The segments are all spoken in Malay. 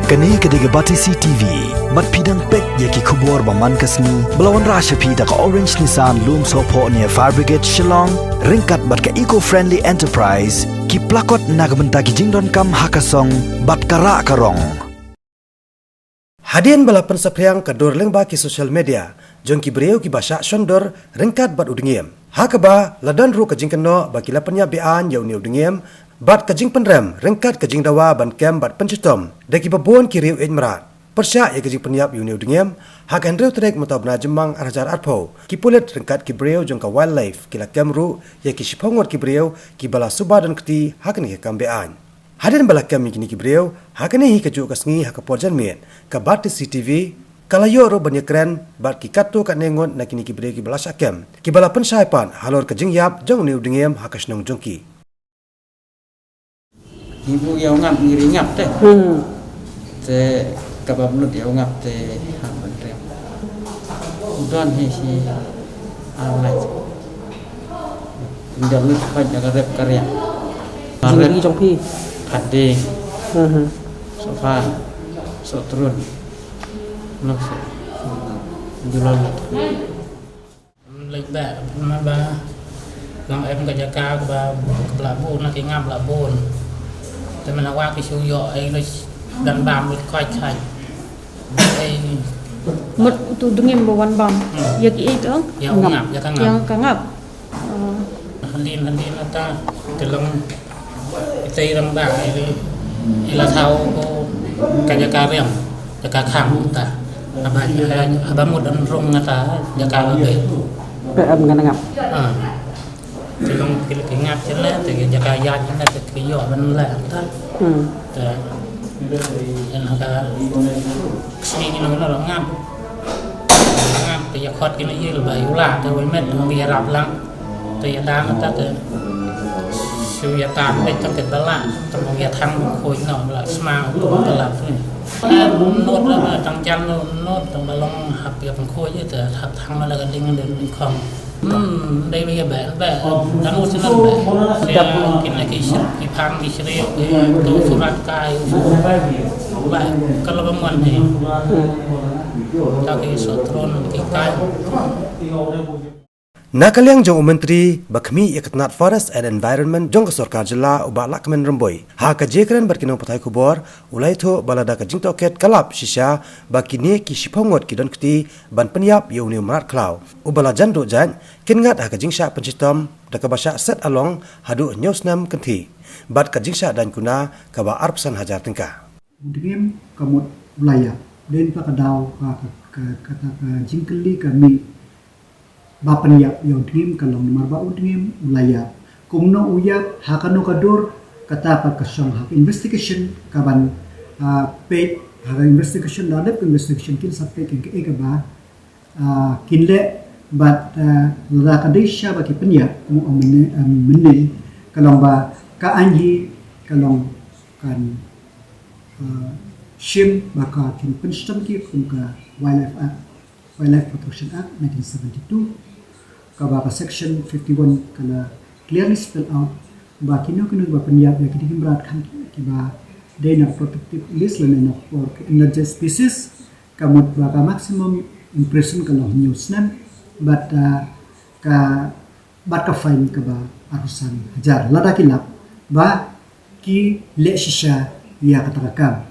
Kani kediga bati CTV, mat pidang pek yaki kubur baman kasni, belawan rasha pida ka Orange Nissan Loom Sopo near Fire Brigade Shillong, ringkat bat ka eco-friendly enterprise, ki plakot nagbenta ki jingdon kam hakasong, bat kara karong. Hadian balapan sapriang kador lengba ki social media, jong ki breu ki basha shondor ringkat bat udingiem. Hakaba ladan ru ka jingkeno baki lapanya bean yau ni udingiem, bat kajing penrem, ringkat kajing dawa ban kem bat pencetom, deki babon ki riu merat. Persya ya kajing penyap yuniu dengem, hak Andrew trek mutab na jemang arajar arpo, ki pulet ringkat ki breu jongka wildlife, ki la kemru, ya ki shipongot ki breu, ki bala suba dan keti, hak ni kambean. Hadin bala kem kini ki breu, hak ni hi kaju kasngi hak porjan miet, ka bat CCTV, kalayo ro banyak keren, bat ki katu kat nengot na kini ki breu ki bala syakem, ki bala pensaipan, halor kajing yap, jong niu dengem hak asnong jongki. Ibu yang ngap ngiri ngap teh, te kapal mulut yang ngap teh hamban rem. Udan hesi alai. Tinggal lut banyak rep karya. Jinggi jongpi. Hadi. Sofa, sotrun. Nafsu. Jual. Lek dah, mana lang em kerja kau ke Labun, nak ngap Labun.แต่มันว่าไปชูยอไอ้เลยดันบามเลยค่อยใช่ไอ้หมดตัวดึงยังบวันบามอยากอีกต้อง yang ngap ya kan ยังกังับ handin ta telung itu yang bang ini ilah tahu kerja karyam jaga kamu ta abang mudan rong ta jaga apa PM kan ngap telung kili ngap jelas tu jaga yan ni tu kiyok man lah ta yang agak sini ni orang ngap tu ya khot kini ye lebih ulah tu met dia rap lang tu ya dah ta tu suya tanไปตั้งแต่ตลาดตั้งแต่ทางคุยหน่อยละสมาตุตลาดนี่โน้ตแล้วตั้งจันโน้ตตั้งมาลงหับเปียกคุยเยอะแต่ทางมาแล้วก็ดิ้งเดินของได้ไปแบบdan urusanแบบกินอะไรกิพังกิเรียวกิsurat kaya baik kalau pemuan ni kaki sotron kikai Nakaliang jong menteri bakmi ikatnat forest and environment jong kesorkar jela ubak lakmen remboi. Ha kajekran berkinong patai kubor ulai tho balada kajing toket kalap shisha bakini ki shipongot kidon kti ban penyap yeuniu marat klau. Ubala jando jan kingat ha kajing sya pencitom dakabasya set along hadu nyosnam kenti. Bat kajing sya dan kuna kaba arpsan hajar tingkah. Dengan kamut wilayah dan pakadau kata jingkeli kami bapan yap yang tim kalau nomor bau tim wilayah kumno uyap hakano kadur kata apa kesong hak investigation kaban pay hak investigation dadap investigation kin sampai kin ke ekaba kinle bat la kadisha baki penyap mu menil kalau ba ka anji kalau kan shim baka kin penstam ki kumka Wildlife Protection Act 1972 kabaka section 51 kana clearly spell out ba kino ba penyap ya kiti berat kan kiba dana protective list lana for endangered species kamut baka maximum impression kalau newsnan but ka fine kaba arusan hajar lada kilap ba ki le shisha ya katakam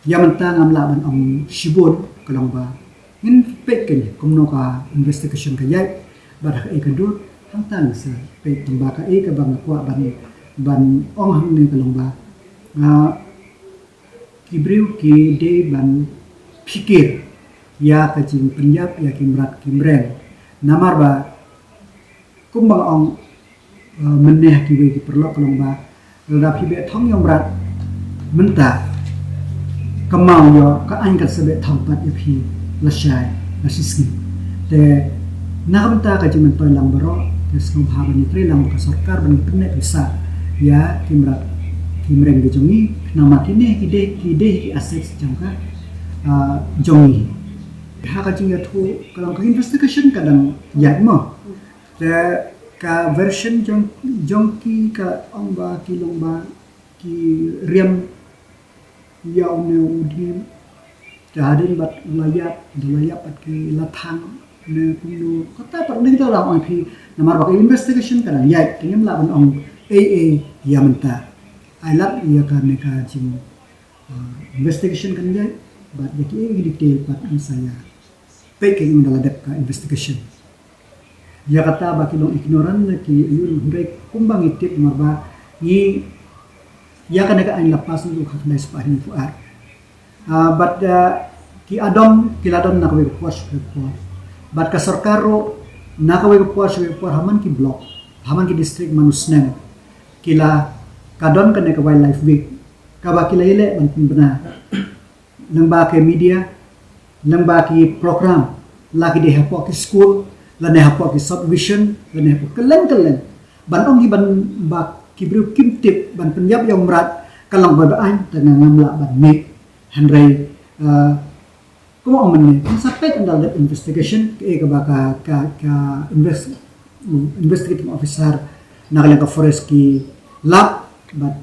Yaman amla ban ang shibon kalau ba in peken kumno ka investigation ka yai barak e kandur hangtan sa pe tambaka e ka bang kwa ban ong hang ni kalau ba kibriu ki de ban pikir ya kajing penyap ya kimrat kimreng namar ba kumbang ong meneh ki we ki perlo kalau ba rada pibe thong yang berat mentah kemau yo ka angkat sebet tempat yapi lasai lasiski de nakamta ka jimen toilang baro des ngomhaban ni trilang ka sarkar ban penne bisa ya kimreng de jongi nama kini kide aset jangka jongi ha ka jinga thu kalau ka investigation kadang ya mo de ka version jongki ka ongba ki longba ki riam ya une udi jahadin bat layap bat ke latang ne pinu kata pernah kita lah ong pi namar bak investigation kadang ya dengan lah ong AA ya menta ailat ya kan ka jing investigation kan ya bat jadi detail bat saya peking dalam dep ka investigation ya kata baki long ignoran na ki ayun hurai kumbang itip marba ni ya kan ka ain lapas nu ka dai spahin fuar but ki adom kiladom na kawe puas but ka sarkaro na kawe puas haman ki block haman ki district manusnen kila kadon kan ka wildlife week ka ba kila ile man benar nang ba ke media nang ba ki program lagi di hapo ki school lan hapo ki subvision lan hapo kelen ban ong gi ban ba ki bru kim tip ban penyap yang merat kalang ba an tengah ngamla ban me henry kuma ong men sampai dalam investigation ke ka investigating officer nagalang ka forest ki lab but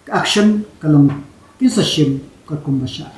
action kalong kinsashim ka kumbasya